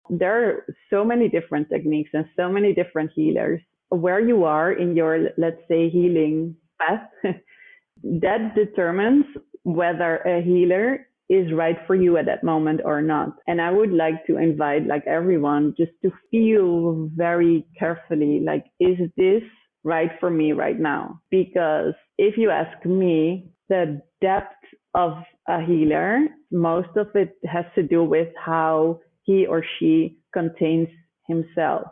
There are so many different techniques and so many different healers. Where you are in your, let's say, healing path, that determines whether a healer is right for you at that moment or not. And I would like to invite like everyone just to feel very carefully, like, is this right for me right now? Because if you ask me, the depth of a healer, most of it has to do with how he or she contains himself.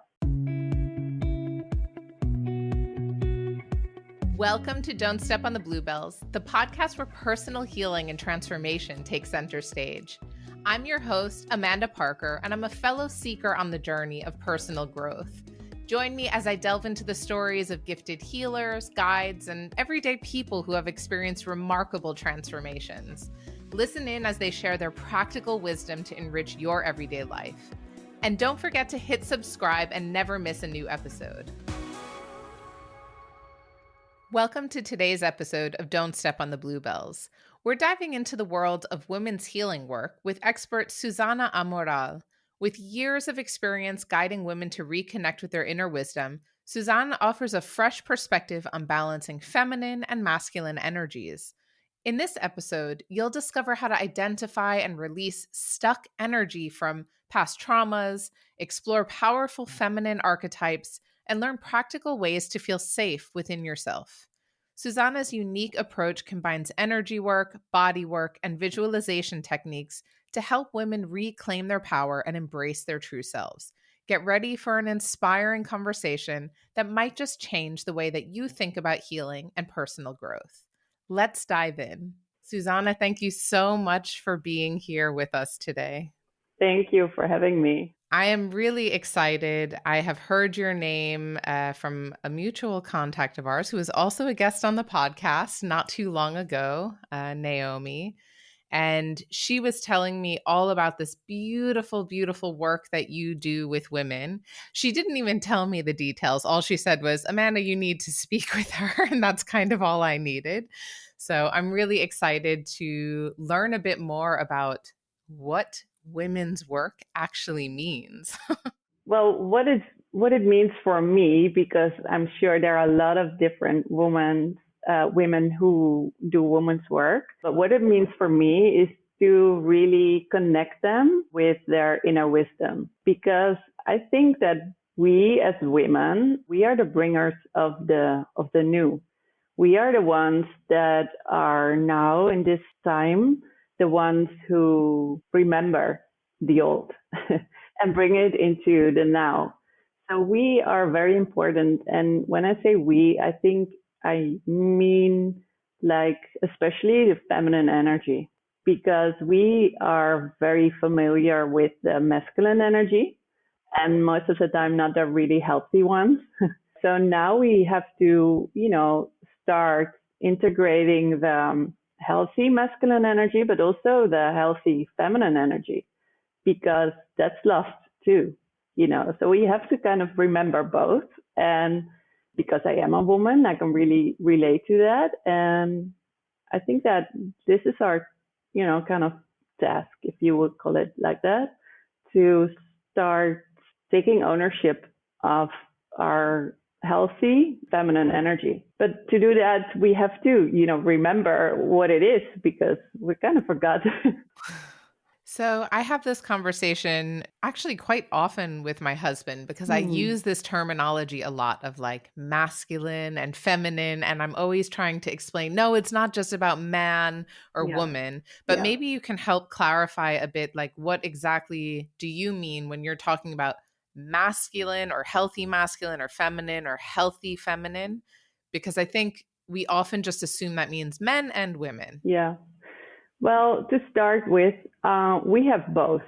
Welcome to Don't Step on the Bluebells, the podcast where personal healing and transformation take center stage. I'm your host, Amanda Parker, and I'm a fellow seeker on the journey of personal growth. Join me as I delve into the stories of gifted healers, guides, and everyday people who have experienced remarkable transformations. Listen in as they share their practical wisdom to enrich your everyday life. And don't forget to hit subscribe and never miss a new episode. Welcome to today's episode of Don't Step on the Bluebells. We're diving into the world of women's healing work with expert Susanne Amoraal. With years of experience guiding women to reconnect with their inner wisdom, Susanne offers a fresh perspective on balancing feminine and masculine energies. In this episode, you'll discover how to identify and release stuck energy from past traumas, explore powerful feminine archetypes, and learn practical ways to feel safe within yourself. Susanne's unique approach combines energy work, body work, and visualization techniques to help women reclaim their power and embrace their true selves. Get ready for an inspiring conversation that might just change the way that you think about healing and personal growth. Let's dive in. Susanne, thank you so much for being here with us today. Thank you for having me. I am really excited. I have heard your name from a mutual contact of ours who was also a guest on the podcast not too long ago, Naomi. And she was telling me all about this beautiful, beautiful work that you do with women. She didn't even tell me the details. All she said was, Amanda, you need to speak with her. And that's kind of all I needed. So I'm really excited to learn a bit more about what women's work actually means. Well, what it means for me, because I'm sure there are a lot of different women who do women's work. But what it means for me is to really connect them with their inner wisdom, because I think that we as women, we are the bringers of the new. We are the ones that are now in this time, the ones who remember the old and bring it into the now. So we are very important. And when I say we, I think I mean like especially the feminine energy, because we are very familiar with the masculine energy and most of the time not the really healthy ones. So now we have to, start integrating the healthy masculine energy, but also the healthy feminine energy, because that's lost too, So we have to kind of remember both. And because I am a woman, I can really relate to that. And I think that this is our, kind of task, if you would call it like that, to start taking ownership of our healthy feminine energy. But to do that, we have to, remember what it is, because we kind of forgot. So I have this conversation actually quite often with my husband, because I use this terminology a lot of like masculine and feminine. And I'm always trying to explain, no, it's not just about man or woman, but maybe you can help clarify a bit, like what exactly do you mean when you're talking about masculine or healthy masculine or healthy feminine? Because I think we often just assume that means men and women. Yeah. Well, to start with, we have both.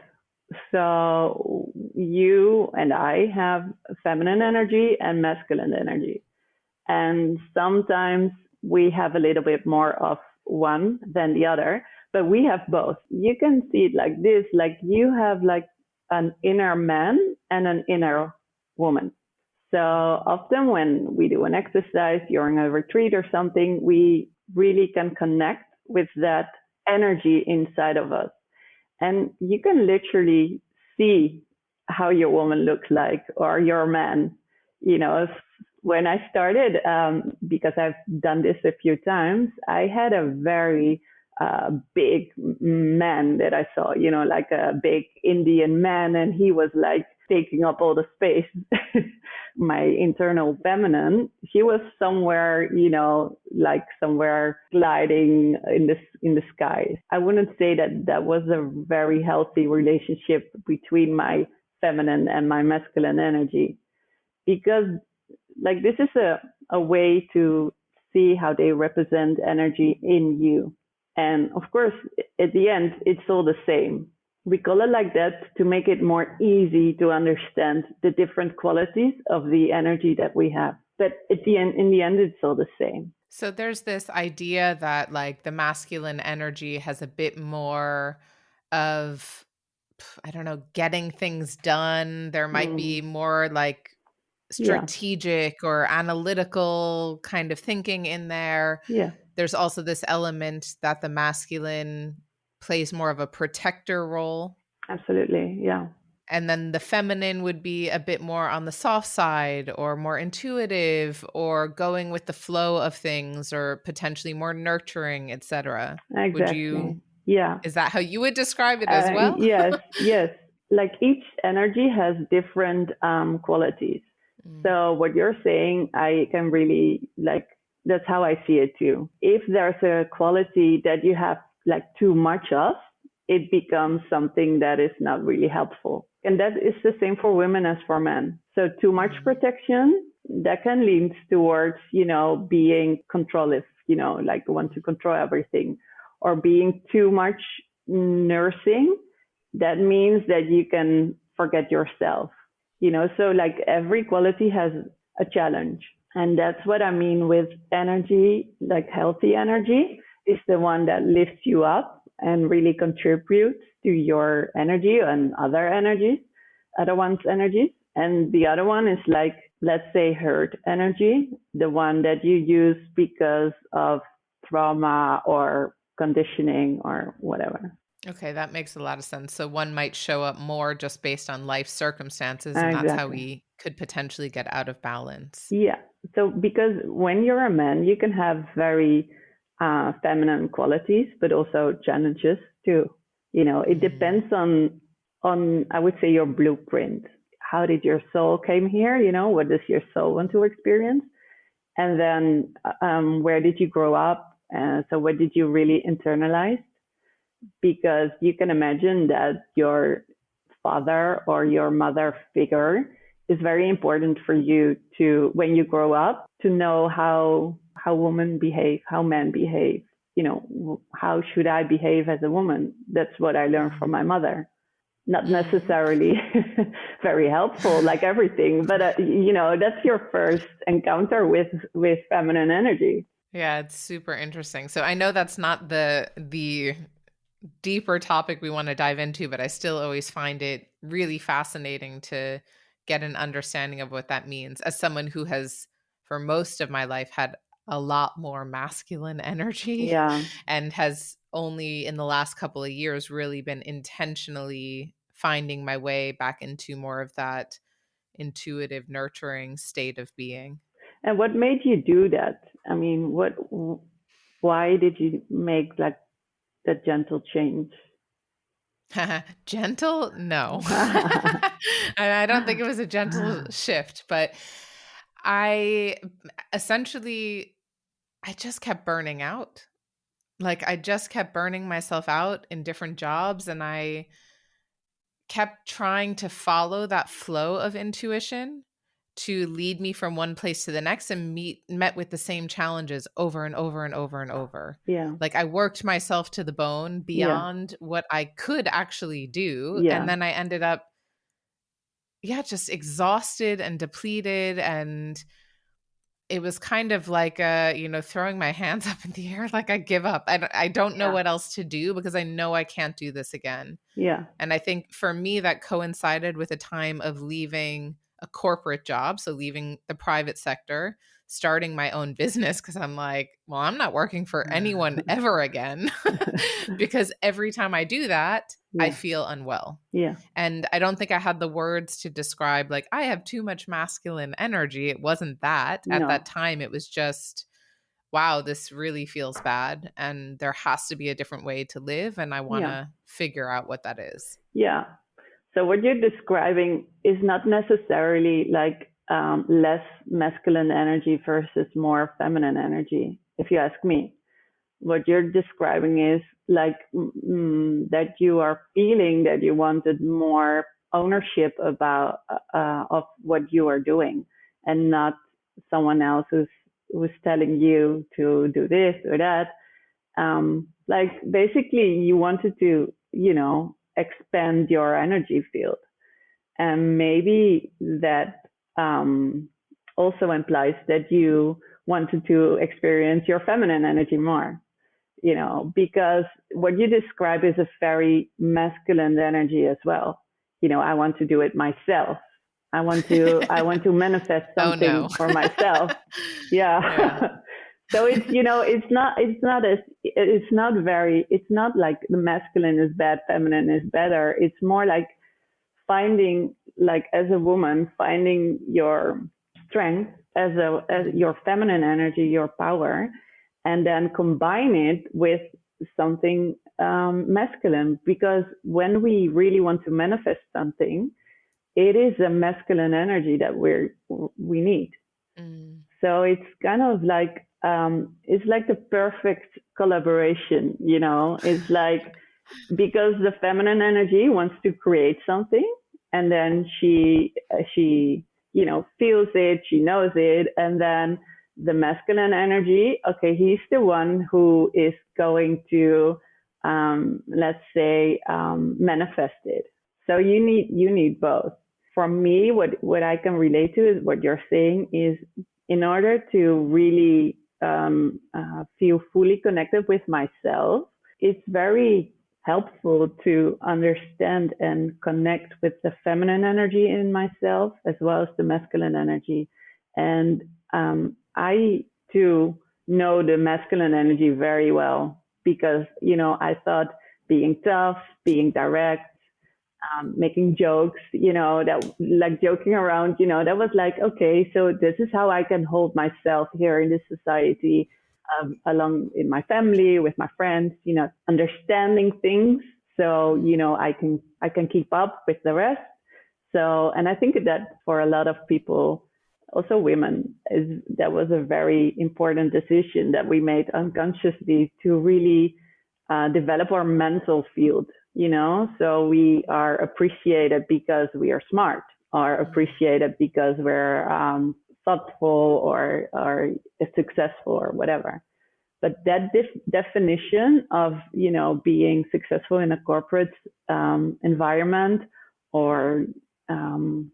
So you and I have feminine energy and masculine energy. And sometimes we have a little bit more of one than the other, but we have both. You can see it like this, like you have like an inner man and an inner woman. So often when we do an exercise during a retreat or something, we really can connect with that energy inside of us. And you can literally see how your woman looks like or your man. You know, when I started, because I've done this a few times, I had a very big man that I saw, you know, like a big Indian man, and he was like taking up all the space. My internal feminine, she was somewhere, you know, like somewhere gliding in the sky. I wouldn't say that that was a very healthy relationship between my feminine and my masculine energy, because like this is a way to see how they represent energy in you. And of course, at the end, it's all the same. We call it like that to make it more easy to understand the different qualities of the energy that we have. But at the end, in the end, it's all the same. So there's this idea that like the masculine energy has a bit more of, I don't know, getting things done. There might be more like strategic or analytical kind of thinking in there. Yeah. There's also this element that the masculine plays more of a protector role. Absolutely. Yeah. And then the feminine would be a bit more on the soft side or more intuitive or going with the flow of things or potentially more nurturing, etc. Exactly. Is that how you would describe it as well? Yes. Like each energy has different qualities. So what you're saying, I can really like, that's how I see it too. If there's a quality that you have like too much of, it becomes something that is not really helpful. And that is the same for women as for men. So too much protection, that can lead towards, you know, being controlling, you know, like want to control everything, or being too much nursing. That means that you can forget yourself, you know, so like every quality has a challenge. And that's what I mean with energy, like healthy energy is the one that lifts you up and really contributes to your energy and other one's energies. And the other one is like, let's say hurt energy, the one that you use because of trauma or conditioning or whatever. Okay, that makes a lot of sense. So one might show up more just based on life circumstances, and that's how we could potentially get out of balance. Yeah. So because when you're a man, you can have very feminine qualities, but also challenges too. You know, it depends on I would say your blueprint. How did your soul came here? You know, what does your soul want to experience? And then where did you grow up? So what did you really internalize? Because you can imagine that your father or your mother figure is very important for you to, when you grow up, to know how women behave, how men behave. You know, how should I behave as a woman? That's what I learned from my mother. Not necessarily very helpful, like everything, but you know, that's your first encounter with feminine energy. Yeah, it's super interesting. So I know that's not the deeper topic we want to dive into, but I still always find it really fascinating to get an understanding of what that means as someone who has, for most of my life, had a lot more masculine energy and has only in the last couple of years really been intentionally finding my way back into more of that intuitive, nurturing state of being. And what made you do that? I mean, why did you make like that gentle change? Gentle? No. I don't think it was a gentle shift, but I just kept burning out. Like I just kept burning myself out in different jobs, and I kept trying to follow that flow of intuition to lead me from one place to the next, and met with the same challenges over and over and over and over. Yeah. Like I worked myself to the bone beyond what I could actually do. Yeah. And then I ended up, just exhausted and depleted. And it was kind of like, throwing my hands up in the air, like I give up. I don't know what else to do because I know I can't do this again. Yeah. And I think for me, that coincided with a time of leaving a corporate job. So leaving the private sector, starting my own business, because I'm like, well, I'm not working for anyone ever again. Because every time I do that, I Yeah. feel unwell. Yeah. And I don't think I had the words to describe, like, I have too much masculine energy. It wasn't that. At that No. time, it was just, wow, this really feels bad. And there has to be a different way to live. And I want Yeah. to figure out what that is. Yeah. So what you're describing is not necessarily like less masculine energy versus more feminine energy, if you ask me. What you're describing is like that you are feeling that you wanted more ownership about of what you are doing, and not someone else who's telling you to do this or that. Like basically, you wanted to, expand your energy field, and maybe that also implies that you wanted to experience your feminine energy more, because what you describe is a very masculine energy as well. I want to do it myself. I want to manifest Oh, no. something for myself. Yeah. Yeah. So it's not like the masculine is bad, feminine is better. It's more like finding, like, as a woman, finding your strength as your feminine energy, your power, and then combine it with something masculine. Because when we really want to manifest something, it is a masculine energy that we need. Mm. So it's kind of like it's like the perfect collaboration. It's like, because the feminine energy wants to create something, and then she feels it, she knows it, and then the masculine energy, okay, he's the one who is going to let's say manifest it. So you need both. For me, what I can relate to is what you're saying is, in order to really feel fully connected with myself, it's very helpful to understand and connect with the feminine energy in myself as well as the masculine energy. And I too know the masculine energy very well, because I thought being tough, being direct, making jokes, that, like, joking around, that was like, okay, so this is how I can hold myself here in this society, along in my family, with my friends, understanding things. So, I can keep up with the rest. So, and I think that for a lot of people, also women, that was a very important decision that we made unconsciously to really develop our mental field, so we are appreciated because we are smart, or appreciated because we're thoughtful, or successful, or whatever. But that definition of, being successful in a corporate environment, or having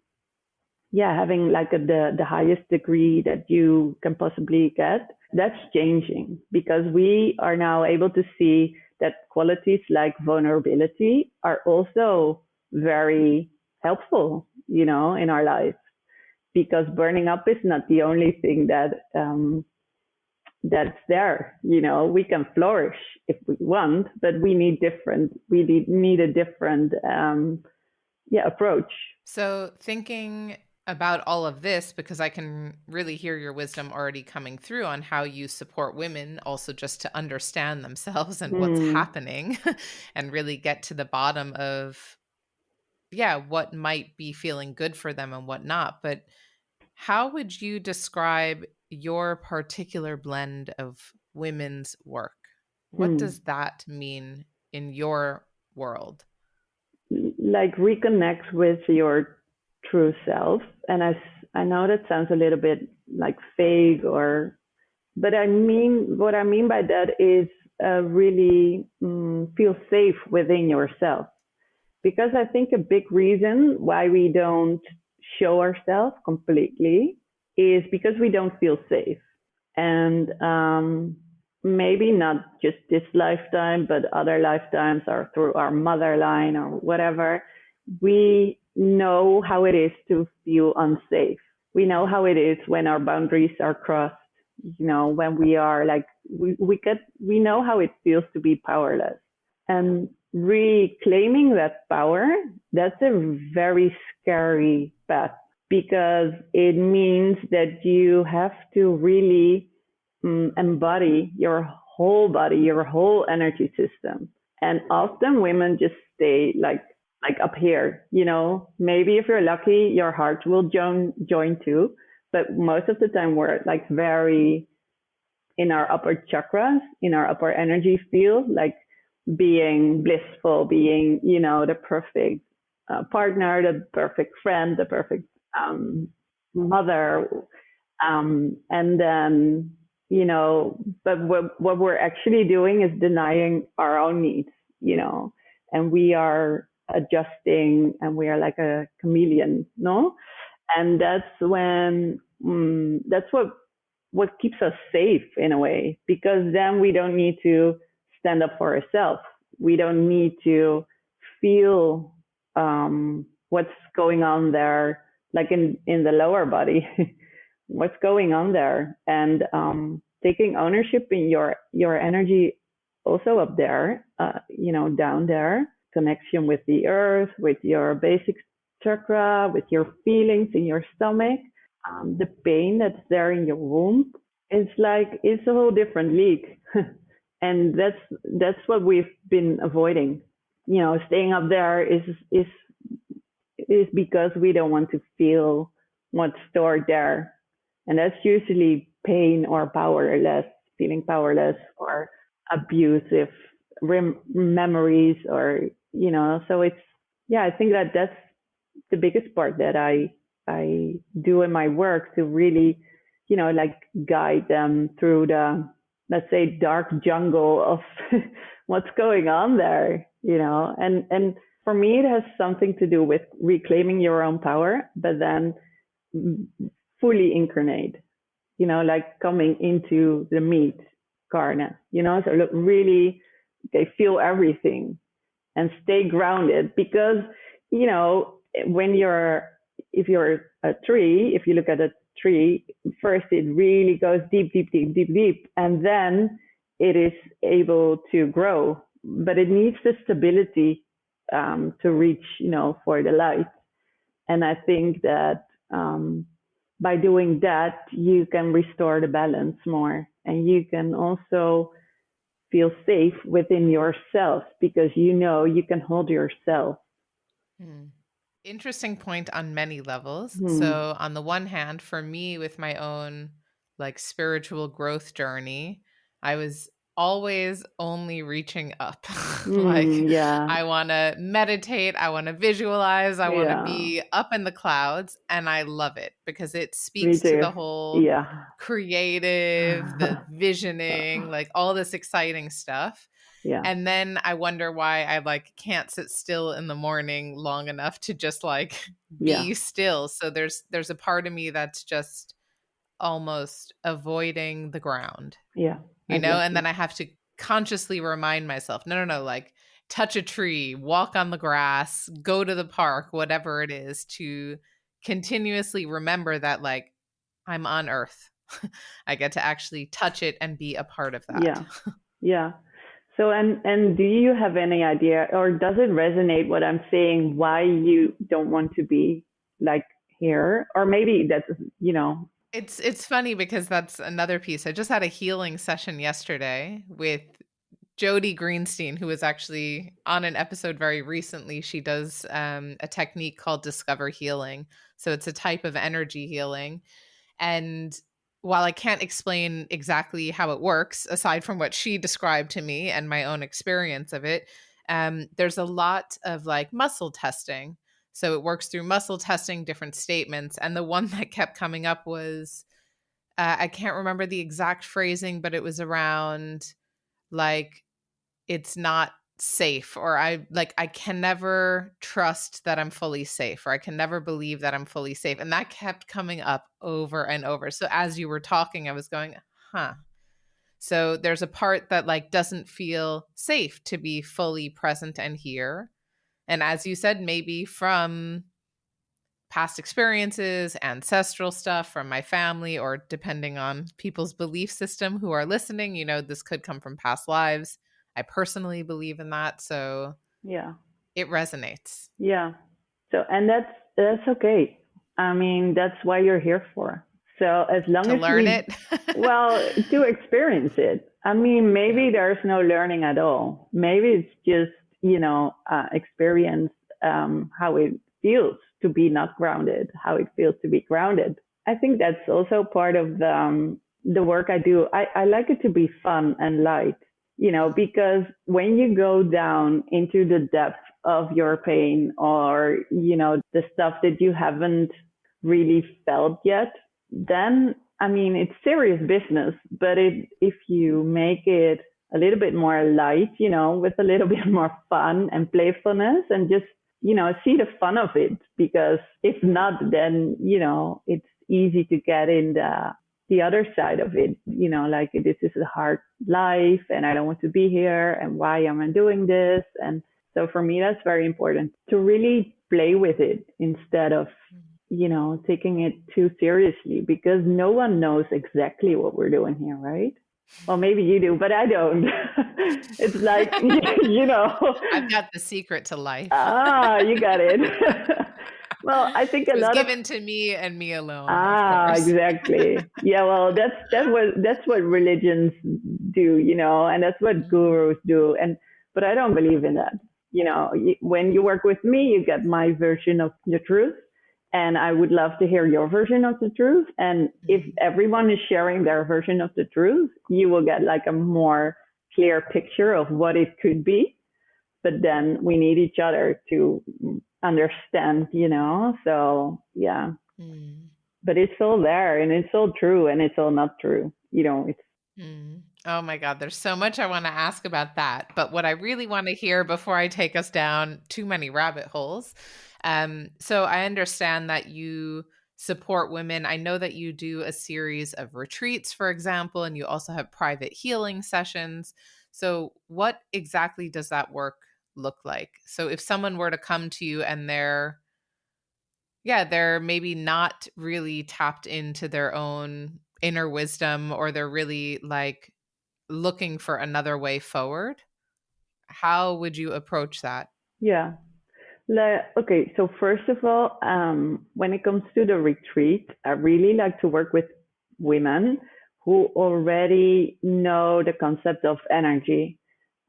like the highest degree that you can possibly get, that's changing, because we are now able to see that qualities like vulnerability are also very helpful, in our life. Because burning up is not the only thing that's there. We can flourish if we want, but we need a different approach. So, thinking about all of this, because I can really hear your wisdom already coming through on how you support women also just to understand themselves and what's happening and really get to the bottom of, what might be feeling good for them and what not. But how would you describe your particular blend of women's work? What Hmm. does that mean in your world? Like, reconnect with your true self. And I know that sounds a little bit like vague, but what I mean by that is really feel safe within yourself. Because I think a big reason why we don't show ourselves completely is because we don't feel safe. And maybe not just this lifetime, but other lifetimes, or through our mother line or whatever, we know how it is to feel unsafe. We know how it is when our boundaries are crossed. When we are like, we know how it feels to be powerless. And reclaiming that power, that's a very scary path because it means that you have to really embody your whole body, your whole energy system. And often women just stay like up here, you know. Maybe if you're lucky, your heart will join too. But most of the time we're like very in our upper chakras, in our upper energy field, like being blissful, being, you know, the perfect partner, the perfect friend, the perfect mother. And then, you know, but what we're actually doing is denying our own needs, you know, and we are adjusting and we are like a chameleon, no? And that's when, that's what keeps us safe in a way, because then we don't need to stand up for ourselves. We don't need to feel what's going on there, like in the lower body, what's going on there, and taking ownership in your energy, also up there, you know, down there, connection with the earth, with your basic chakra, with your feelings in your stomach. The pain that's there in your womb is like it's a whole different league, and that's what we've been avoiding. You know, staying up there is because we don't want to feel what's stored there, and that's usually pain or powerless, feeling powerless or abusive memories, or you know. So it's, yeah, I think that that's the biggest part that I do in my work, to really, you know, like guide them through the, let's say, dark jungle of what's going on there, you know. And for me, it has something to do with reclaiming your own power, but then fully incarnate, you know, like coming into the meat, karna, you know. So look, really, they feel everything and stay grounded, because, you know, when you're, if you're a tree, if you look at a tree, first it really goes deep, deep, deep, deep, deep, and then it is able to grow. But it needs the stability to reach, you know, for the light. And I think that by doing that, you can restore the balance more, and you can also feel safe within yourself, because you know you can hold yourself. Hmm. Interesting point on many levels. Hmm. So, on the one hand, for me, with my own like spiritual growth journey, I was always only reaching up. Like, Yeah. I want to meditate, I want to visualize, I want to Yeah. be up in the clouds. And I love it because it Me speaks to too. the whole Yeah. creative, the visioning, like all this exciting stuff. Yeah. And then I wonder why I like can't sit still in the morning long enough to just like Yeah. be still. So there's a part of me that's just almost avoiding the ground, Yeah. you know? And Exactly. then I have to consciously remind myself, no, no, no, like touch a tree, walk on the grass, go to the park, whatever it is, to continuously remember that like I'm on earth. I get to actually touch it and be a part of that. Yeah. Yeah. So, and do you have any idea, or does it resonate what I'm saying, why you don't want to be like here? Or maybe that's, you know. It's funny because that's another piece. I just had a healing session yesterday with Jody Greenstein, who was actually on an episode very recently. She does a technique called Discover Healing. So it's a type of energy healing. And while I can't explain exactly how it works, aside from what she described to me and my own experience of it, there's a lot of like muscle testing. So it works through muscle testing, different statements. And the one that kept coming up was I can't remember the exact phrasing, but it was around like, it's not safe, or I can never trust that I'm fully safe, or I can never believe that I'm fully safe. And that kept coming up over and over. So as you were talking, I was going, huh. So there's a part that like doesn't feel safe to be fully present and here. And as you said, maybe from past experiences, ancestral stuff from my family, or depending on people's belief system who are listening, you know, this could come from past lives. I personally believe in that. So Yeah. it resonates. Yeah. So, and that's okay. I mean, that's why you're here for. So as long To as learn we, it. well, to experience it. I mean, Yeah. maybe there's no learning at all. Maybe it's just, experience how it feels to be not grounded, how it feels to be grounded. I think that's also part of the work I do. I like it to be fun and light, because when you go down into the depth of your pain, or, the stuff that you haven't really felt yet, then, I mean, it's serious business. But if you make it a little bit more light, with a little bit more fun and playfulness, and just, see the fun of it, because if not, then, it's easy to get in the other side of it, like, this is a hard life and I don't want to be here, and why am I doing this? And so for me, that's very important, to really play with it instead of, taking it too seriously, because no one knows exactly what we're doing here, right? Well, maybe you do, but I don't. It's like, I've got the secret to life. you got it. Well, I think It a was lot of, given to me and me alone, of course. exactly. Yeah, well, that's what religions do, and that's what Mhm. gurus do. But I don't believe in that. When you work with me, you get my version of the truth, and I would love to hear your version of the truth. And if Mhm. everyone is sharing their version of the truth, you will get like a more clear picture of what it could be. But then we need each other to understand, So yeah, Mm. but it's all there, and it's all true, and it's all not true. It's Mm. Oh my God, there's so much I want to ask about that. But what I really want to hear before I take us down too many rabbit holes. So I understand that you support women. I know that you do a series of retreats, for example, and you also have private healing sessions. So what exactly does that work look like? So if someone were to come to you and they're maybe not really tapped into their own inner wisdom, or they're really like looking for another way forward, how would you approach that? yeah. Okay, so first of all, when it comes to the retreat, I really like to work with women who already know the concept of energy,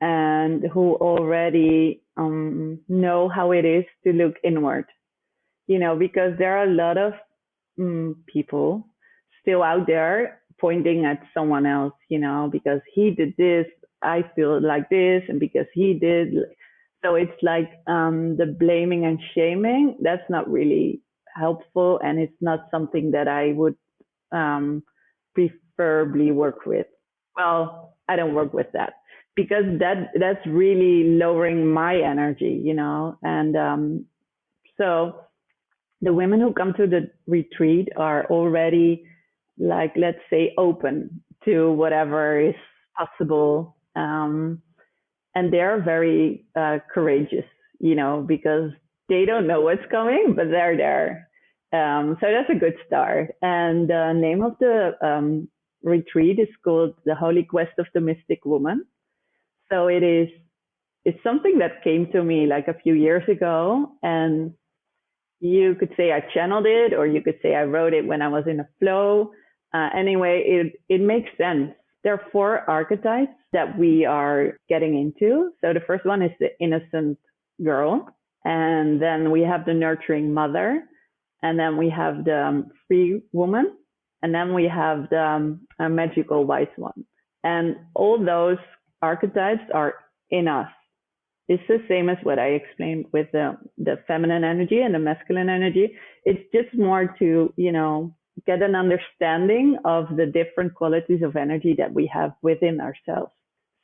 and who already know how it is to look inward. Because there are a lot of people still out there pointing at someone else, because he did this, I feel like this, and because he did. So it's like the blaming and shaming. That's not really helpful, and it's not something that I would um, preferably work with. Well, I don't work with that, because that's really lowering my energy, and so the women who come to the retreat are already, like, let's say, open to whatever is possible, and they're very courageous, because they don't know what's coming, but they're there. So that's a good start. And the name of the retreat is called The Holy Quest of the Mystic Woman. So it's something that came to me like a few years ago, and you could say I channeled it, or you could say I wrote it when I was in a flow. Anyway, it makes sense. There are 4 archetypes that we are getting into. So the first one is the innocent girl, and then we have the nurturing mother, and then we have the free woman, and then we have the magical wise one. And all those archetypes are in us. It's the same as what I explained with the feminine energy and the masculine energy. It's just more to, get an understanding of the different qualities of energy that we have within ourselves.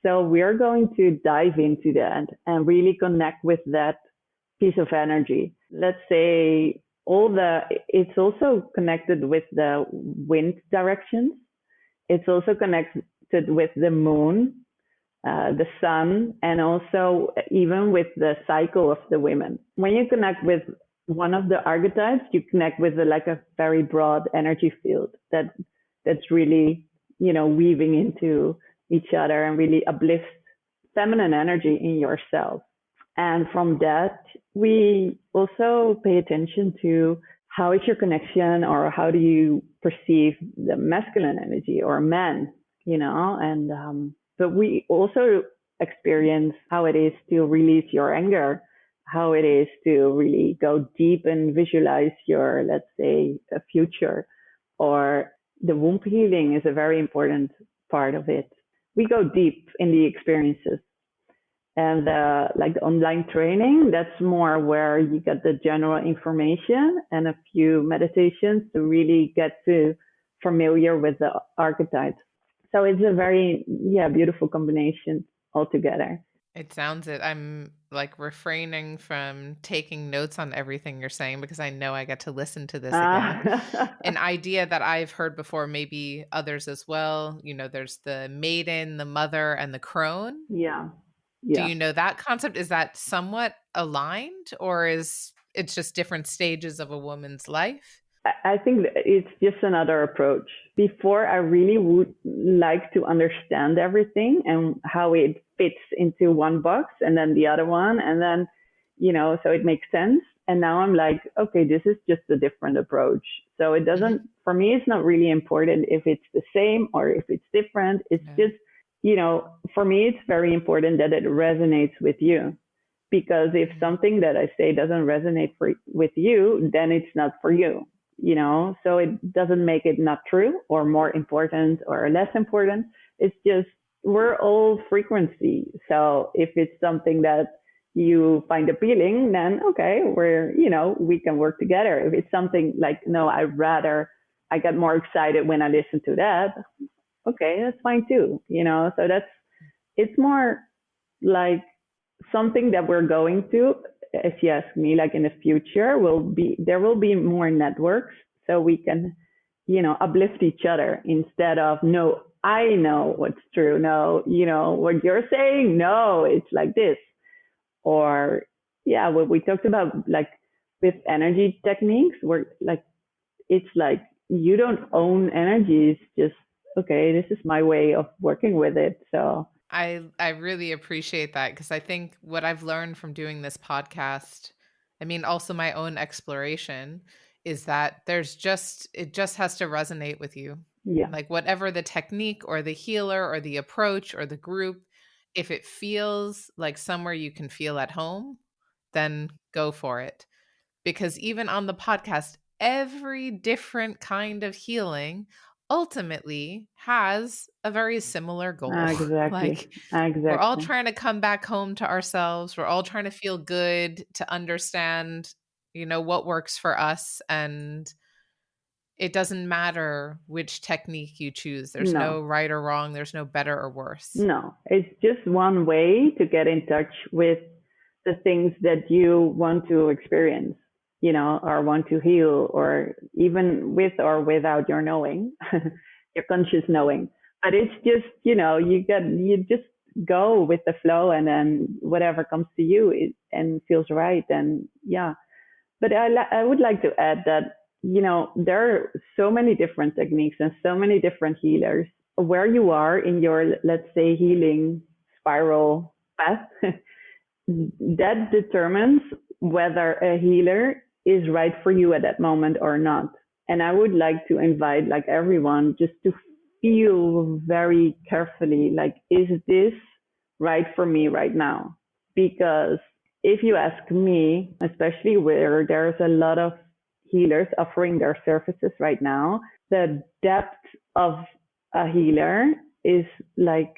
So we're going to dive into that and really connect with that piece of energy. Let's say it's also connected with the wind directions. It's also connected with the moon, the sun, and also even with the cycle of the women. When you connect with one of the archetypes, you connect with like a very broad energy field that's really, weaving into each other and really uplifts feminine energy in yourself. And from that, we also pay attention to how is your connection or how do you perceive the masculine energy or men, and but we also experience how it is to release your anger, how it is to really go deep and visualize your, let's say, a future, or the womb healing is a very important part of it. We go deep in the experiences. And like the online training, that's more where you get the general information and a few meditations to really get to familiar with the archetypes. So it's a very, beautiful combination altogether. It sounds it. I'm like refraining from taking notes on everything you're saying because I know I get to listen to this again. An idea that I've heard before, maybe others as well. There's the maiden, the mother, and the crone. Yeah. Do Yeah. you know that concept? Is that somewhat aligned, or is it's just different stages of a woman's life? I think it's just another approach. Before, I really would like to understand everything and how it fits into one box and then the other one. And then, so it makes sense. And now I'm like, okay, this is just a different approach. So it doesn't, for me, it's not really important if it's the same or if it's different. It's just, for me, it's very important that it resonates with you. Because if something that I say doesn't resonate with you, then it's not for you. So it doesn't make it not true or more important or less important. It's just, we're all frequency. So if it's something that you find appealing, then okay, we can work together. If it's something like, no, I get more excited when I listen to that. Okay, that's fine too. So it's more like something that we're going to, if you ask me, like in the future, there will be more networks so we can, uplift each other instead of, no, I know what's true. No, what you're saying, no, it's like this. Or, what we talked about, like with energy techniques, where like, it's like you don't own energy. It's just, okay, this is my way of working with it. So I really appreciate that because I think what I've learned from doing this podcast, I mean, also my own exploration, is that it just has to resonate with you. Yeah. Like whatever the technique or the healer or the approach or the group, if it feels like somewhere you can feel at home, then go for it. Because even on the podcast, every different kind of healing ultimately has a very similar goal. Exactly. We're all trying to come back home to ourselves. We're all trying to feel good, to understand, what works for us. And it doesn't matter which technique you choose. There's no right or wrong. There's no better or worse. No, it's just one way to get in touch with the things that you want to experience, or want to heal, or even with or without your knowing, your conscious knowing. But it's just, you just go with the flow, and then whatever comes to you and feels right. And but I would like to add that, there are so many different techniques and so many different healers. Where you are in your, let's say, healing spiral path, that determines whether a healer is right for you at that moment or not. And I would like to invite like everyone just to feel very carefully, like, is this right for me right now? Because if you ask me, especially where there's a lot of healers offering their services right now, the depth of a healer is like,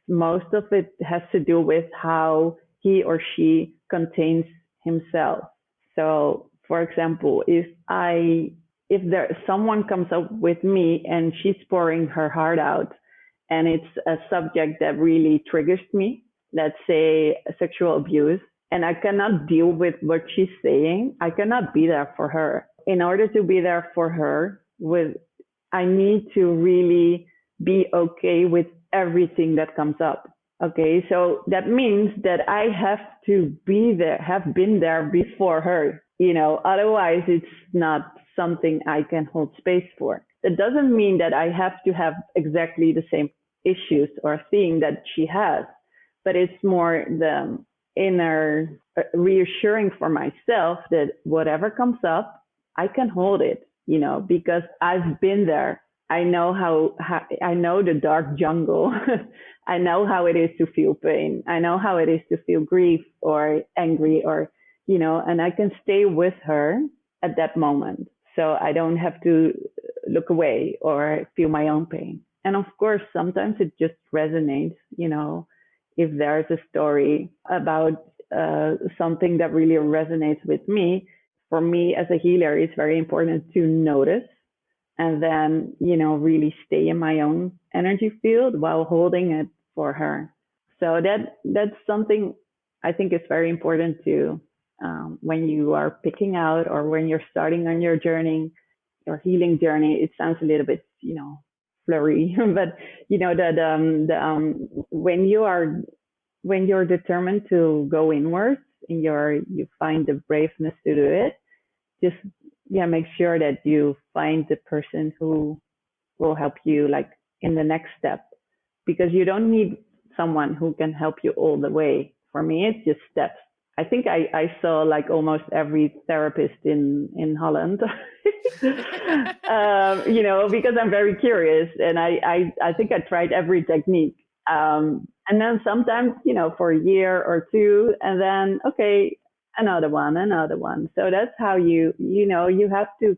most of it has to do with how he or she contains himself. So, for example, if someone comes up with me and she's pouring her heart out, and it's a subject that really triggers me, let's say sexual abuse, and I cannot deal with what she's saying, I cannot be there for her. In order to be there for her, I need to really be okay with everything that comes up. Okay, so that means that I have to have been there before her. Otherwise it's not something I can hold space for. That doesn't mean that I have to have exactly the same issues or thing that she has, but it's more the inner reassuring for myself that whatever comes up, I can hold it, because I've been there. I know how I know the dark jungle. I know how it is to feel pain. I know how it is to feel grief or angry or, and I can stay with her at that moment. So I don't have to look away or feel my own pain. And of course, sometimes it just resonates, if there's a story about something that really resonates with me. For me as a healer, it's very important to notice and then, really stay in my own energy field while holding it for her. So that's something I think is very important to when you are picking out or when you're starting on your journey, your healing journey. It sounds a little bit, flurry, but that when you're determined to go inwards and you find the braveness to do it, just make sure that you find the person who will help you like in the next step, because you don't need someone who can help you all the way. For me, it's just steps. I think I saw like almost every therapist in Holland, because I'm very curious and I think I tried every technique. And then sometimes, for a year or two, and then, okay, another one. So that's how you have to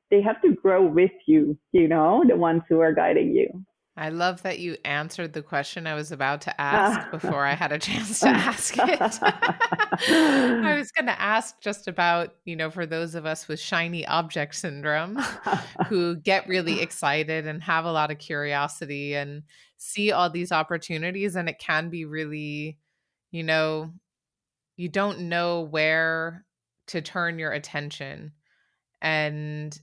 they have to grow with you, the ones who are guiding you. I love that you answered the question I was about to ask before I had a chance to ask it. I was going to ask just about, for those of us with shiny object syndrome who get really excited and have a lot of curiosity and see all these opportunities, and it can be really, you don't know where to turn your attention. And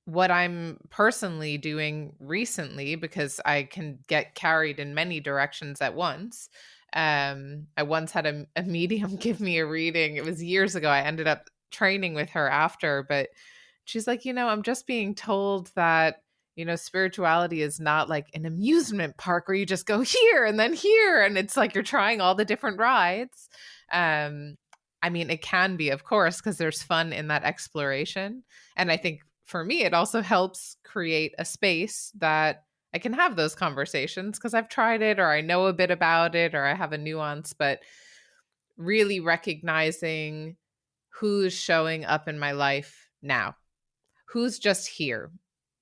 what I'm personally doing recently, because I can get carried in many directions at once. I once had a medium give me a reading. It was years ago. I ended up training with her after, but she's like, I'm just being told that, spirituality is not like an amusement park where you just go here and then here. And it's like you're trying all the different rides. I mean, it can be, of course, because there's fun in that exploration. And I think for me, it also helps create a space that I can have those conversations because I've tried it or I know a bit about it or I have a nuance, but really recognizing who's showing up in my life now, who's just here,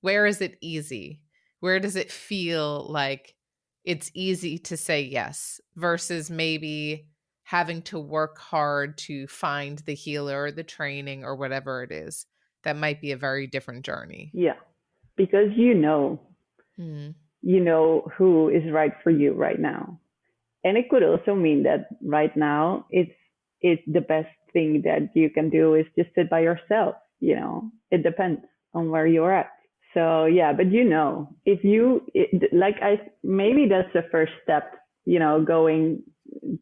where is it easy, where does it feel like it's easy to say yes versus maybe having to work hard to find the healer or the training or whatever it is. That might be a very different journey. Yeah, because who is right for you right now. And it could also mean that right now it's the best thing that you can do is just sit by yourself. It depends on where you're at. So yeah, but if maybe that's the first step, going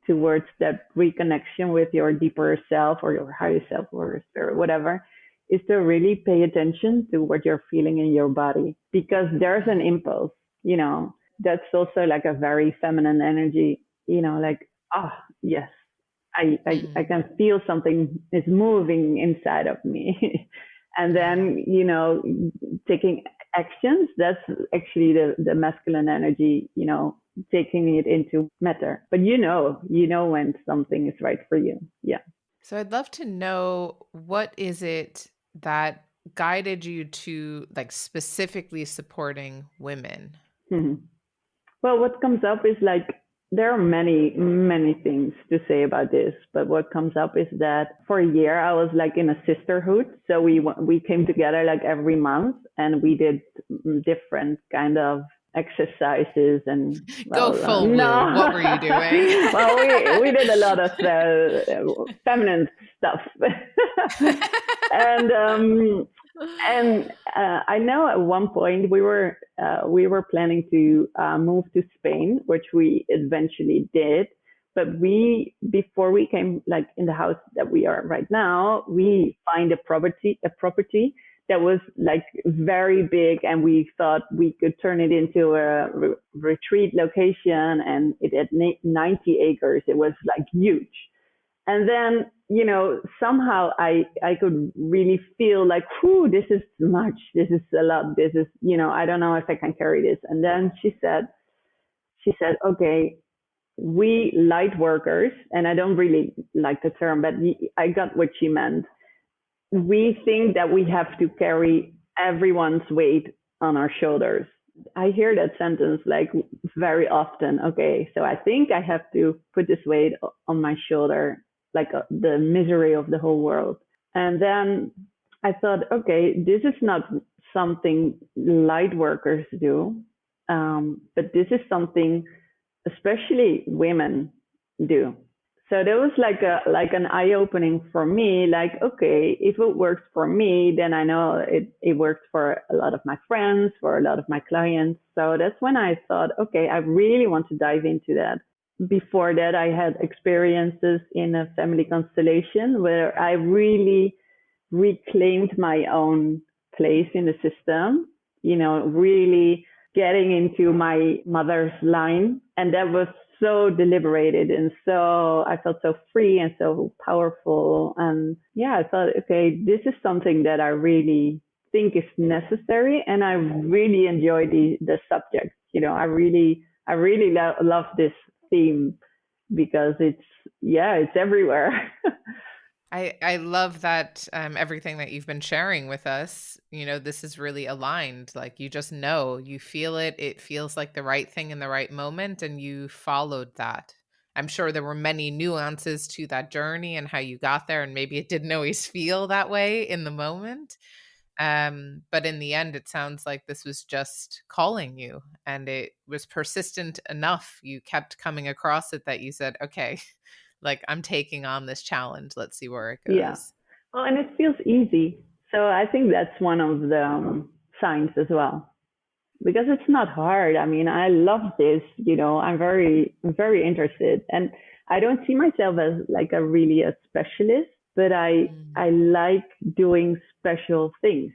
towards that reconnection with your deeper self or your higher self or spirit, whatever, is to really pay attention to what you're feeling in your body, because there's an impulse, that's also like a very feminine energy, like, yes, I can feel something is moving inside of me. And then, taking actions, that's actually the masculine energy, taking it into matter. But when something is right for you. Yeah. So I'd love to know, what is it that guided you to like specifically supporting women? Mm-hmm. Well, what comes up is like, there are many, many things to say about this, but what comes up is that for a year I was like in a sisterhood. So we came together like every month and we did different kind of exercises and go full woo. What were you doing? Well, we did a lot of feminine stuff. And I know at one point we were planning to move to Spain, which we eventually did. But before we came like in the house that we are right now, we find a property that was like very big, and we thought we could turn it into a retreat location, and it had 90 acres. It was like huge. And then, somehow I could really feel like, whew, this is too much. This is a lot. This is, I don't know if I can carry this. And then she said, okay, we light workers, and I don't really like the term, but I got what she meant. We think that we have to carry everyone's weight on our shoulders. I hear that sentence like very often. Okay, so I think I have to put this weight on my shoulder, like the misery of the whole world. And then I thought, okay, this is not something light workers do, but this is something especially women do. So that was like an eye opening for me. Like, okay, if it works for me, then I know it works for a lot of my friends, for a lot of my clients. So that's when I thought, okay, I really want to dive into that. Before that, I had experiences in a family constellation where I really reclaimed my own place in the system, really getting into my mother's line. And that was so deliberated, and so I felt so free and so powerful. And yeah, I thought, okay, this is something that I really think is necessary, and I really enjoy the subject. I really love this theme because it's everywhere. I love that everything that you've been sharing with us, this is really aligned. Like you just know, you feel it. It feels like the right thing in the right moment, and you followed that. I'm sure there were many nuances to that journey and how you got there, and maybe it didn't always feel that way in the moment. But in the end, it sounds like this was just calling you, and it was persistent enough. You kept coming across it that you said, okay, like I'm taking on this challenge. Let's see where it Yeah. goes. Well, and it feels easy. So I think that's one of the signs as well, because it's not hard. I mean, I love this, I'm very, very interested, and I don't see myself as like a specialist, but I like doing special things,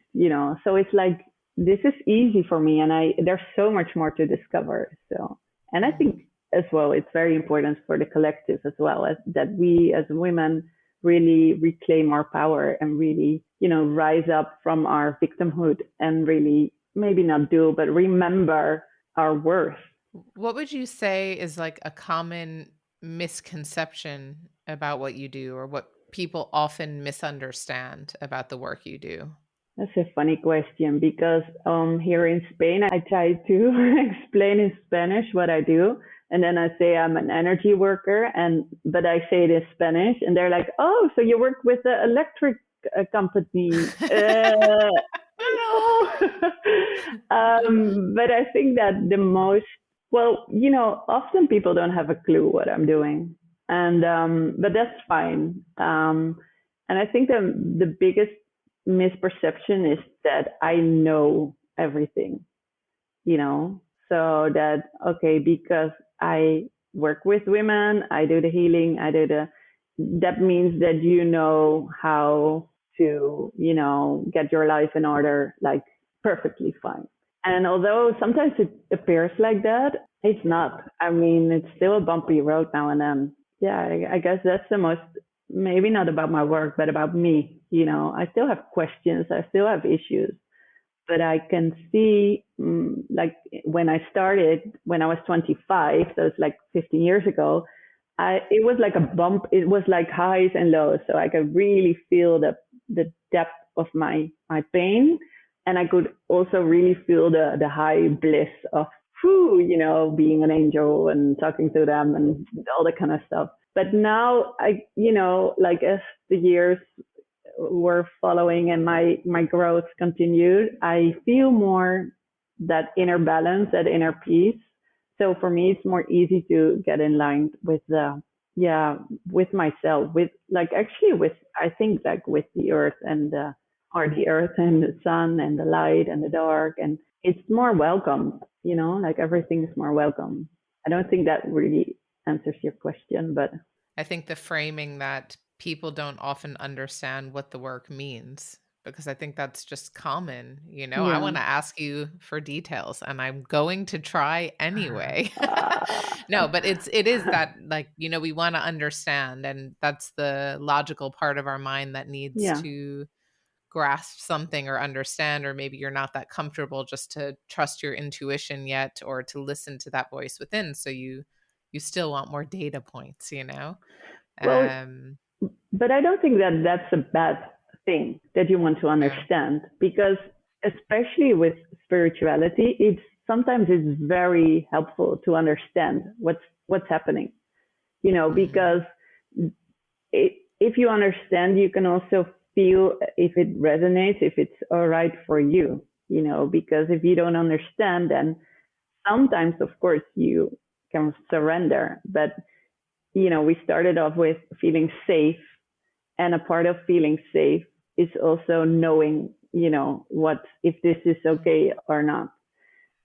so it's like, this is easy for me, and there's so much more to discover. So, and I think as well, it's very important for the collective as well, as that we as women really reclaim our power and really, rise up from our victimhood and really maybe not do, but remember our worth. What would you say is like a common misconception about what you do, or what people often misunderstand about the work you do? That's a funny question, because here in Spain, I try to explain in Spanish what I do. And then I say I'm an energy worker, but I say it in Spanish, and they're like, "Oh, so you work with the electric company?" No. But I think that often people don't have a clue what I'm doing, and but that's fine. And I think the biggest misperception is that I know everything, so that, okay, because I work with women, I do the healing, that means that how to, get your life in order, like perfectly fine. And although sometimes it appears like that, it's not. I mean, it's still a bumpy road now and then. Yeah, I guess that's the most, maybe not about my work, but about me. I still have questions, I still have issues, but I can see, like when I started, when I was 25, so it's like 15 years ago, it was like a bump. It was like highs and lows. So I could really feel the depth of my pain. And I could also really feel the high bliss of, being an angel and talking to them and all that kind of stuff. But now like as the years were following and my growth continued, I feel more that inner balance, that inner peace. So for me, it's more easy to get in line with with myself, with like actually with, I think, like with the earth and the earth and the sun and the light and the dark, and it's more welcome, like everything is more welcome. I don't think that really answers your question, but I think the framing that people don't often understand what the work means, because I think that's just common. I Yeah. want to ask you for details, and I'm going to try anyway. Uh, No, but it is that, like, we want to understand, and that's the logical part of our mind that needs yeah. to grasp something or understand, or maybe you're not that comfortable just to trust your intuition yet, or to listen to that voice within. So you still want more data points. Well, Um, but I don't think that that's a bad thing that you want to yeah. understand, because especially with spirituality, it's very helpful to understand what's happening. Mhm. Because if you understand, you can also feel if it resonates, if it's all right for you. Because if you don't understand, then sometimes, of course, you can surrender. But we started off with feeling safe, and a part of feeling safe is also knowing, what if this is okay or not.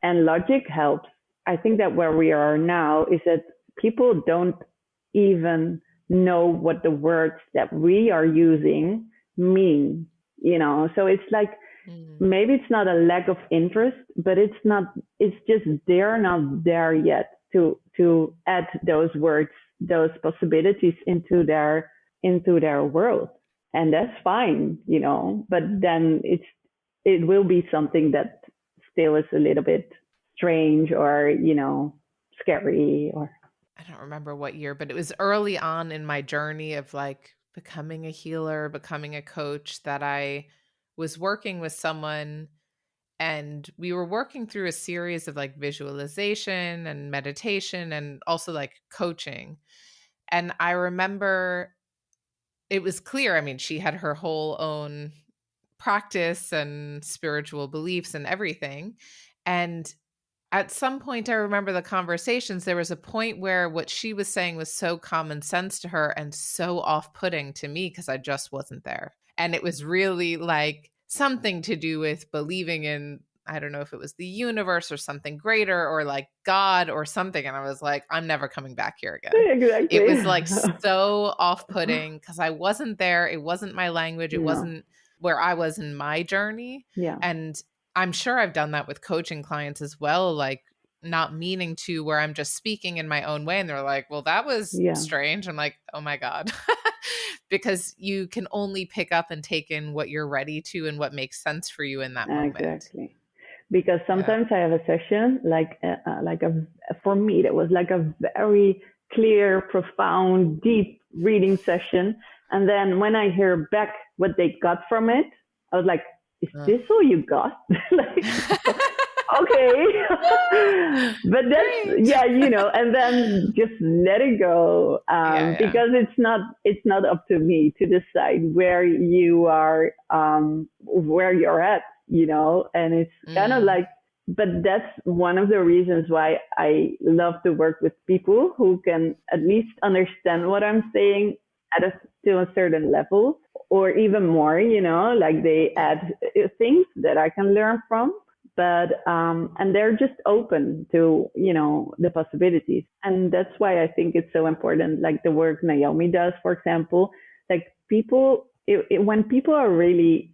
And logic helps. I think that where we are now is that people don't even know what the words that we are using mean. So it's like, Mhm. maybe it's not a lack of interest, but it's just they're not there yet to add those words, those possibilities into their world. And that's fine. But then it will be something that still is a little bit strange, or scary, or I don't remember what year, but it was early on in my journey of, like, becoming a healer, becoming a coach, that I was working with someone, and we were working through a series of, like, visualization and meditation and also, like, coaching. And I remember it was clear. I mean, she had her whole own practice and spiritual beliefs and everything. And at some point, I remember the conversations, there was a point where what she was saying was so common sense to her and so off-putting to me, because I just wasn't there. And it was really like something to do with believing in, I don't know if it was the universe or something greater, or like God or something. And I was like, I'm never coming back here again. It exactly. was like so off-putting because I wasn't there. It wasn't my language. It No. wasn't where I was in my journey. Yeah. And I'm sure I've done that with coaching clients as well, like not meaning to, where I'm just speaking in my own way. And they're like, well, that was Yeah. strange. I'm like, oh my God. Because you can only pick up and take in what you're ready to and what makes sense for you in that moment. Exactly. Because Yeah. sometimes I have a session like for me that was like a very clear, profound, deep reading session, and then when I hear back what they got from it, I was like, "Is Uh. this all you got?" Like, okay, but that's Great. yeah. And then just let it go, Yeah, yeah. because it's not up to me to decide where you are, where you're at. And it's kind of Mm, like, but that's one of the reasons why I love to work with people who can at least understand what I'm saying to a certain level, or even more. Like they yeah. add things that I can learn from, but and they're just open to the possibilities. And that's why I think it's so important, like the work Naomi does, for example. Like when people are really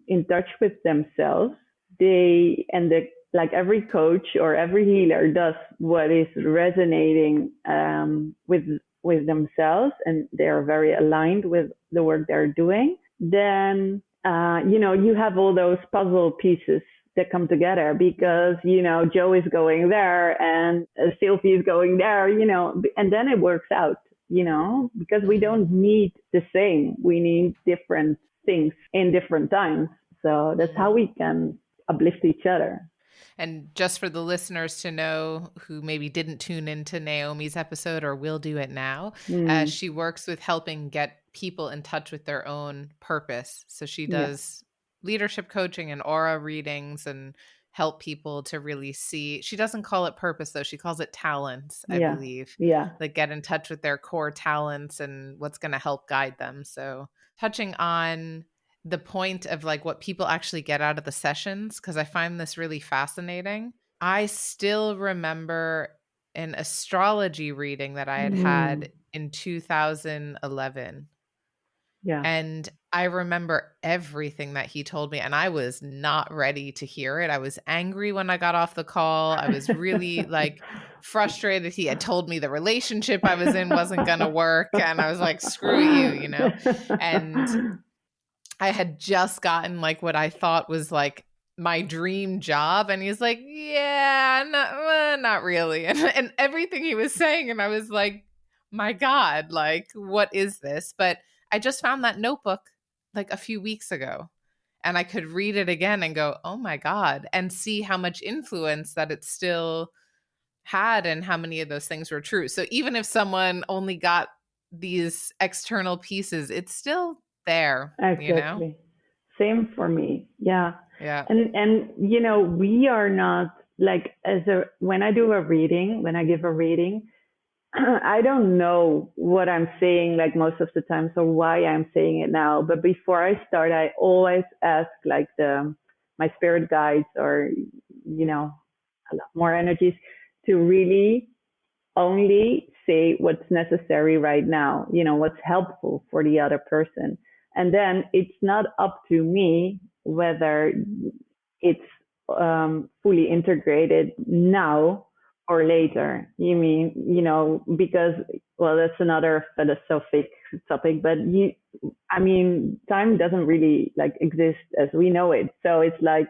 in touch with themselves, like every coach or every healer does what is resonating with themselves, and they are very aligned with the work they're doing. Then you have all those puzzle pieces that come together, because Joe is going there, and Sylvie is going there, and then it works out, because we Mm-hmm. don't need the same. We need different things in different times. So that's how Mm-hmm. we can uplift each other. And just for the listeners to know who maybe didn't tune into Naomi's episode or will do it now, Mm, she works with helping get people in touch with their own purpose. So she yeah, does leadership coaching and aura readings and help people to really see. She doesn't call it purpose, though. She calls it talents, I yeah, believe. yeah. Like get in touch with their core talents and what's going to help guide them. So touching on the point of like what people actually get out of the sessions, because I find this really fascinating. I still remember an astrology reading that I had Mm, had in 2011. Yeah. And I remember everything that he told me, and I was not ready to hear it. I was angry when I got off the call. I was really like frustrated. He had told me the relationship I was in wasn't going to work. And I was like, screw you. And I had just gotten like what I thought was like my dream job. And he's like, yeah, not really. And everything he was saying. And I was like, my God, like, what is this? But I just found that notebook like a few weeks ago. And I could read it again and go, oh my God, and see how much influence that it still had and how many of those things were true. So even if someone only got these external pieces, it's still there, Exactly. Same for me. Yeah. Yeah. And we are not like when I do a reading, when I give a reading, I don't know what I'm saying like most of the time, so why I'm saying it now. But before I start, I always ask like my spirit guides or a lot more energies to really only say what's necessary right now, what's helpful for the other person. And then it's not up to me whether it's fully integrated now or later. You mean, because, well, that's another philosophic topic, but time doesn't really like exist as we know it. So it's like,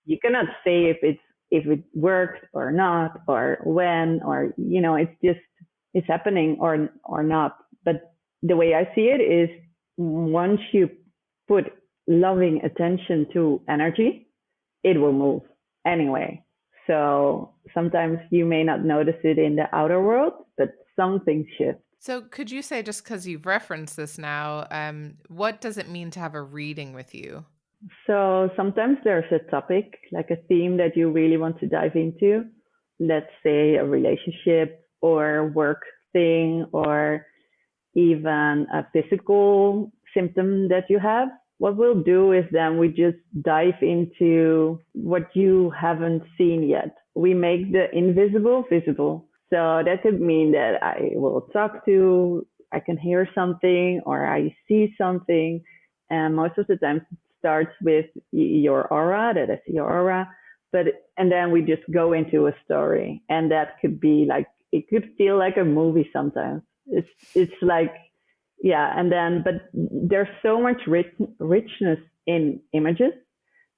you cannot say if it works or not, or when, or it's just it's happening or not. But the way I see it is, once you put loving attention to energy, it will move anyway. So sometimes you may not notice it in the outer world, but something shifts. So could you say, just because you've referenced this now, what does it mean to have a reading with you? So sometimes there's a topic, like a theme that you really want to dive into. Let's say a relationship or work thing, or even a physical symptom that you have. What we'll do is then we just dive into what you haven't seen yet. We make the invisible visible. So that could mean that I can hear something or I see something. And most of the time it starts with your aura, that I see your aura. And then we just go into a story. And that could be like, it could feel like a movie sometimes. It's like, yeah. And then, but there's so much richness in images,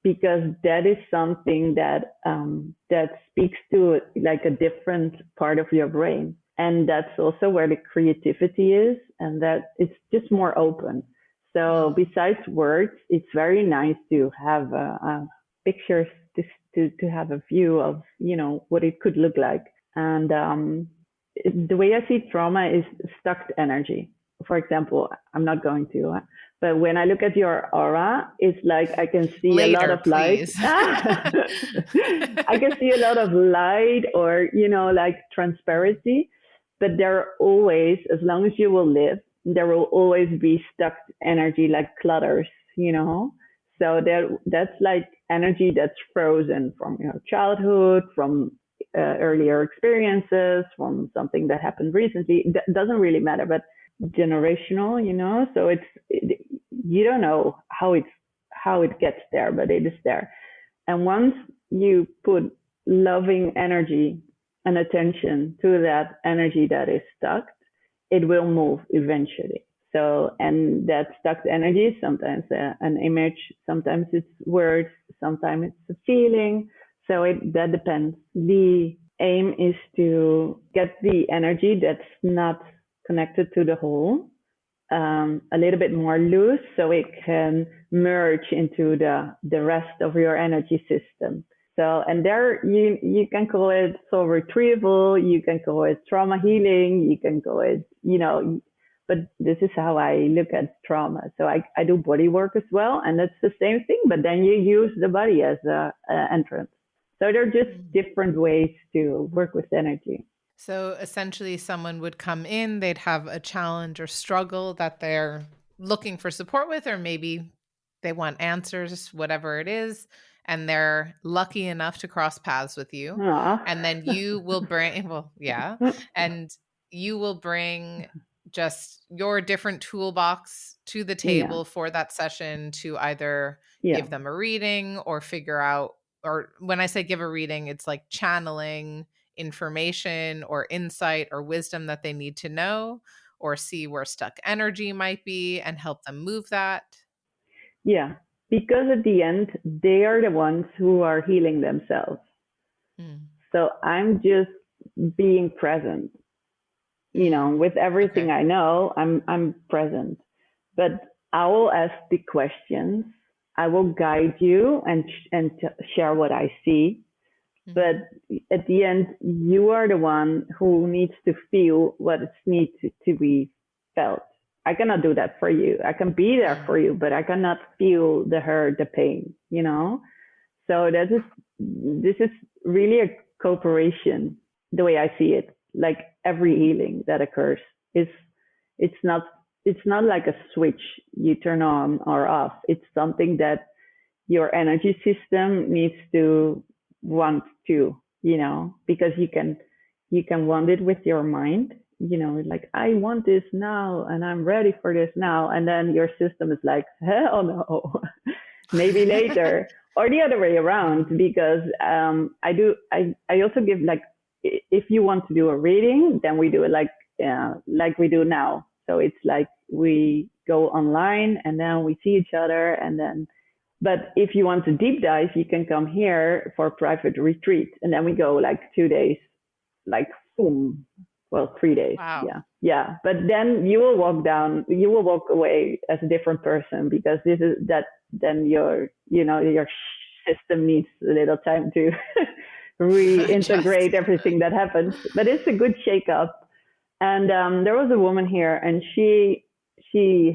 because that is something that speaks to like a different part of your brain. And that's also where the creativity is, and that it's just more open. So besides words, it's very nice to have pictures to have a view of, what it could look like. And the way I see trauma is stuck energy. For example, I'm not going to, but when I look at your aura, it's like I can see Later, a lot of light. I can see a lot of light, or, like transparency. But there are always, as long as you will live, there will always be stuck energy, like clutters, So that's like energy that's frozen from your childhood, from earlier experiences, from something that happened recently. That doesn't really matter, but generational, So you don't know how it gets there, but it is there. And once you put loving energy and attention to that energy that is stuck, it will move eventually. So, and that stuck energy is sometimes an image, sometimes it's words, sometimes it's a feeling. So that depends. The aim is to get the energy that's not connected to the whole a little bit more loose, so it can merge into the rest of your energy system. So, and there you can call it soul retrieval, you can call it trauma healing, you can call it, but this is how I look at trauma. So I do body work as well, and that's the same thing, but then you use the body as a entrance. So they're just different ways to work with energy. So essentially, someone would come in, they'd have a challenge or struggle that they're looking for support with, or maybe they want answers, whatever it is, and they're lucky enough to cross paths with you. Aww. And then you will bring, and you will bring just your different toolbox to the Yeah. table for that session to either Yeah. give them a reading or figure out, or when I say give a reading, it's like channeling information or insight or wisdom that they need to know, or see where stuck energy might be and help them move that. Yeah. Because at the end, they are the ones who are healing themselves. Mm. So I'm just being present, Mm. with everything Okay. I know, I'm present. But I will ask the questions. I will guide you and share what I see. But Mm. at the end, you are the one who needs to feel what it needs to be felt. I cannot do that for you. I can be there for Mm. you, but I cannot feel the hurt, the pain. So this is really a cooperation, the way I see it. Like every healing that occurs is it's not it's not like a switch you turn on or off. It's something that your energy system needs to want to, because you can want it with your mind, like I want this now and I'm ready for this now. And then your system is like, hell no, maybe later. Or the other way around, Mm. because I also give like, if you want to do a reading, then we do it like we do now. So it's like we go online and then we see each other, and then but if you want to deep dive, you can come here for a private retreat. And then we go like 2 days, like boom. Well, 3 days. Wow. Yeah. Yeah. But then you will walk away as a different person, because then your system needs a little time to Just. reintegrate everything that happens. But it's a good shake up. And there was a woman here, and she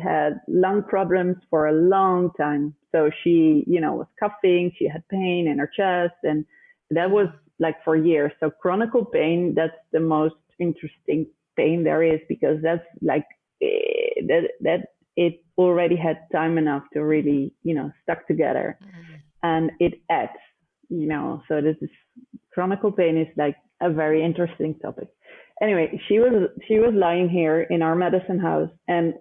had lung problems for a long time. So she was coughing. She had pain in her chest, and that was Mm. like for years. So chronic pain, that's the most interesting pain there is, because that's like that it already had time enough to really stuck together, Mm. and it adds. So this is chronic pain is like a very interesting topic. Anyway, she was lying here in our medicine house, and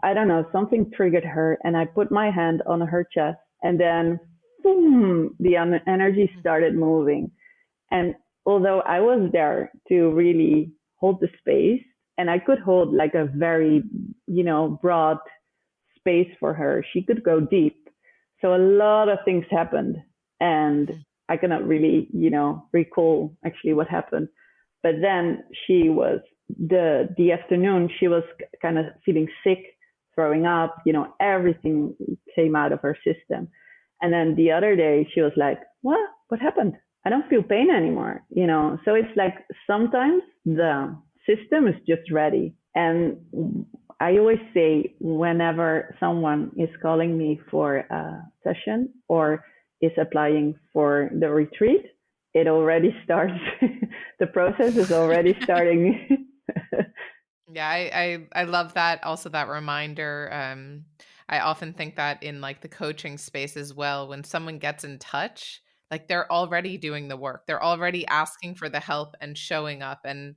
I don't know, something triggered her, and I put my hand on her chest, and then boom, the energy Mm. started moving. And although I was there to really hold the space, and I could hold like a very broad space for her, she could go deep. So a lot of things happened, and Mm. I cannot really recall actually what happened. But then the afternoon, she was kind of feeling sick, throwing up, everything came out of her system. And then the other day, she was like, what happened? I don't feel pain anymore. So it's like sometimes the system is just ready. And I always say, whenever someone is calling me for a session or is applying for the retreat, it already starts. The process is already starting. Yeah, I love that. Also, that reminder. I often think that in like the coaching space as well, when someone gets in touch, like they're already doing the work. They're already asking for the help and showing up. And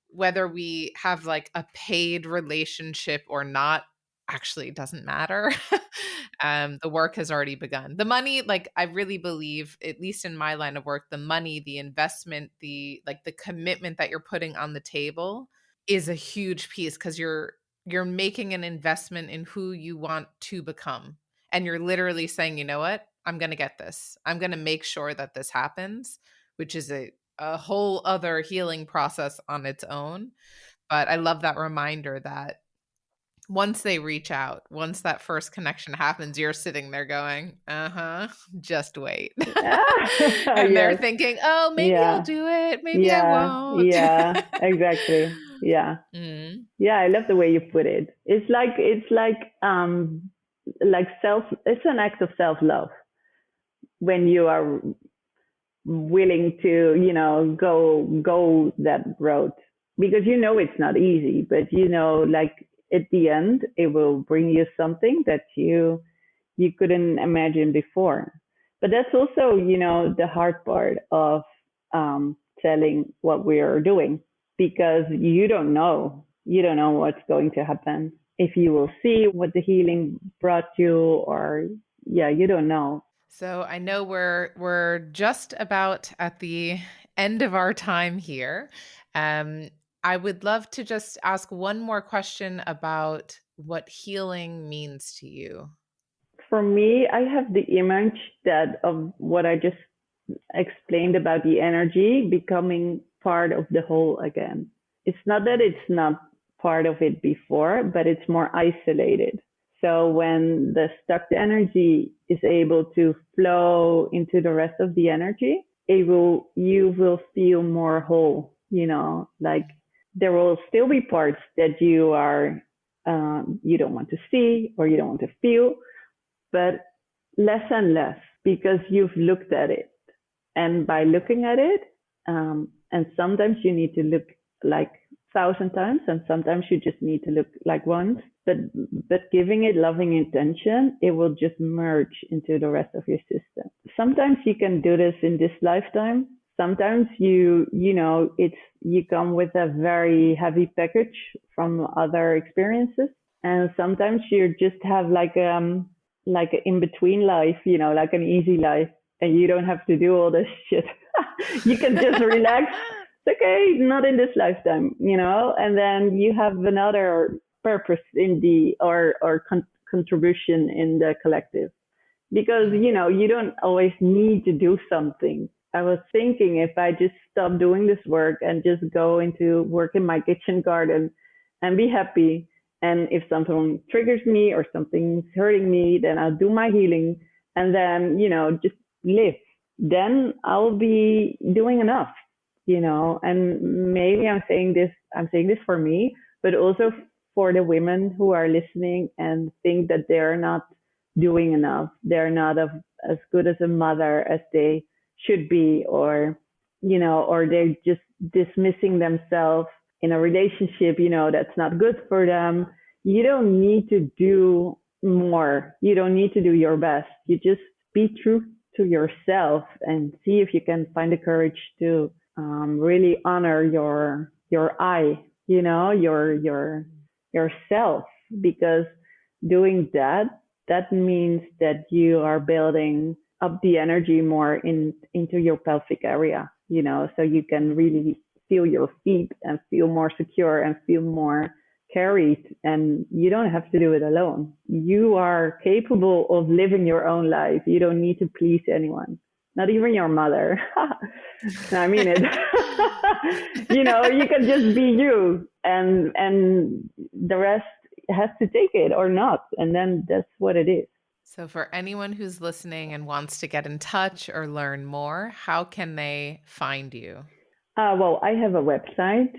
whether we have like a paid relationship or not actually doesn't matter. The work has already begun. The money, like I really believe, at least in my line of work, the money, the investment, the commitment that you're putting on the table is a huge piece, because you're making an investment in who you want to become. And you're literally saying, you know what? I'm going to get this. I'm going to make sure that this happens, which is a whole other healing process on its own. But I love that reminder that once they reach out, once that first connection happens, you're sitting there going, uh-huh, just wait. And they're Yes. thinking, oh, maybe I'll Yeah. do it. Maybe I Yeah. won't. Yeah. Exactly. Yeah. Mm. Yeah. I love the way you put it. It's like it's an act of self love when you are willing to go that road, because it's not easy, but like at the end it will bring you something that you couldn't imagine before. But that's also the hard part of telling what we are doing, because you don't know. You don't know what's going to happen. If you will see what the healing brought you, or yeah, you don't know. So I know we're just about at the end of our time here. Um, I would love to just ask one more question about what healing means to you. For me, I have the image that of what I just explained about the energy becoming part of the whole again. It's not that it's not part of it before, but it's more isolated. So when the stuck energy is able to flow into the rest of the energy, you will feel more whole, like there will still be parts that you don't want to see or you don't want to feel, but less and less because you've looked at it. And by looking at it, and sometimes you need to look like 1,000 times, and sometimes you just need to look like once. But giving it loving intention, it will just merge into the rest of your system. Sometimes you can do this in this lifetime. Sometimes you come with a very heavy package from other experiences, and sometimes you just have like an in between life, like an easy life, and you don't have to do all this shit. You can just relax. It's okay, not in this lifetime, and then you have another purpose in the or contribution in the collective, because you don't always need to do something. I was thinking if I just stop doing this work and just go into work in my kitchen garden and be happy, and if something triggers me or something's hurting me, then I'll do my healing and then just live. Then I'll be doing enough, and maybe I'm saying this for me, but also for the women who are listening and think that they're not doing enough. They're not as good as a mother as they should be, or they're just dismissing themselves in a relationship, that's not good for them. You don't need to do more. You don't need to do your best. You just be true to yourself and see if you can find the courage to really honor your I, yourself, because doing that means that you are building up the energy more into your pelvic area, so you can really feel your feet and feel more secure and feel more carried, and you don't have to do it alone. You are capable of living your own life. You don't need to please anyone, not even your mother. I mean it. You can just be you, and the rest has to take it or not, and then that's what it is. So, for anyone who's listening and wants to get in touch or learn more, how can they find you? Well, I have a website,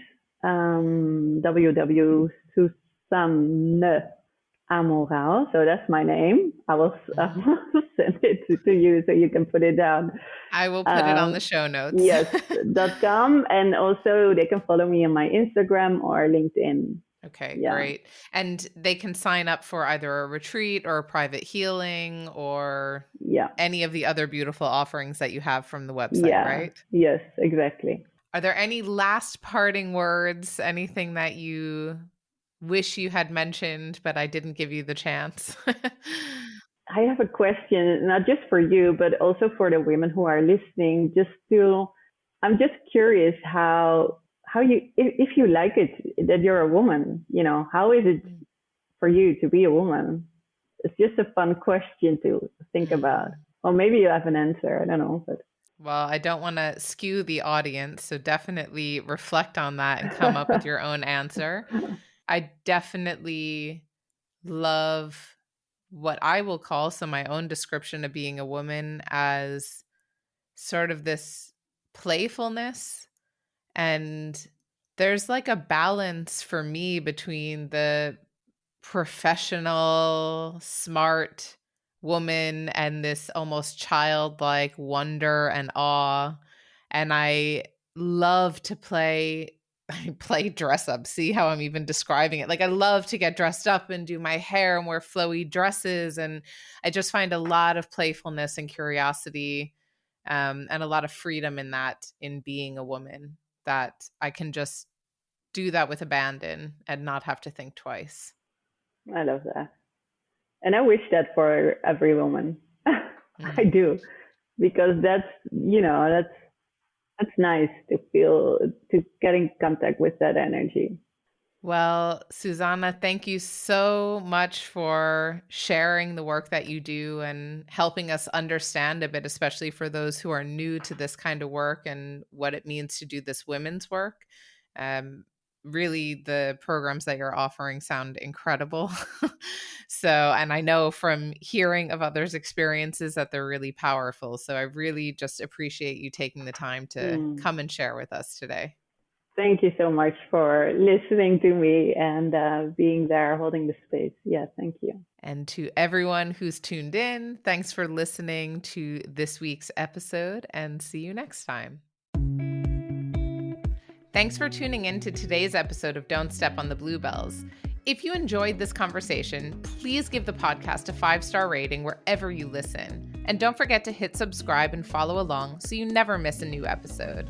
www.Susanne So that's my name. I will send it to you so you can put it down. I will put it on the show notes. Yes, .com. And also they can follow me on my Instagram or LinkedIn. Okay, great. And they can sign up for either a retreat or a private healing or any of the other beautiful offerings that you have from the website, right? Yes, exactly. Are there any last parting words, anything that you wish you had mentioned, but I didn't give you the chance? I have a question, not just for you, but also for the women who are listening. I'm just curious how you, if you like it that you're a woman, how is it for you to be a woman? It's just a fun question to think about. Or maybe you have an answer. I don't know, but. Well, I don't want to skew the audience, so definitely reflect on that and come up with your own answer. I definitely love what I will call, so my own description of being a woman, as sort of this playfulness. And there's like a balance for me between the professional, smart woman and this almost childlike wonder and awe. And I love to play dress up. See how I'm even describing it? Like, I love to get dressed up and do my hair and wear flowy dresses. And I just find a lot of playfulness and curiosity, and a lot of freedom in that, in being a woman, that I can just do that with abandon and not have to think twice. I love that. And I wish that for every woman. I do, because that's nice to feel, to get in contact with that energy. Well, Susanne, thank you so much for sharing the work that you do and helping us understand a bit, especially for those who are new to this kind of work and what it means to do this women's work. Really, the programs that you're offering sound incredible. And I know from hearing of others' experiences that they're really powerful. So I really just appreciate you taking the time to come and share with us today. Thank you so much for listening to me and being there, holding the space. Yeah, thank you. And to everyone who's tuned in, thanks for listening to this week's episode, and see you next time. Thanks for tuning in to today's episode of Don't Step on the Bluebells. If you enjoyed this conversation, please give the podcast a 5-star rating wherever you listen. And don't forget to hit subscribe and follow along so you never miss a new episode.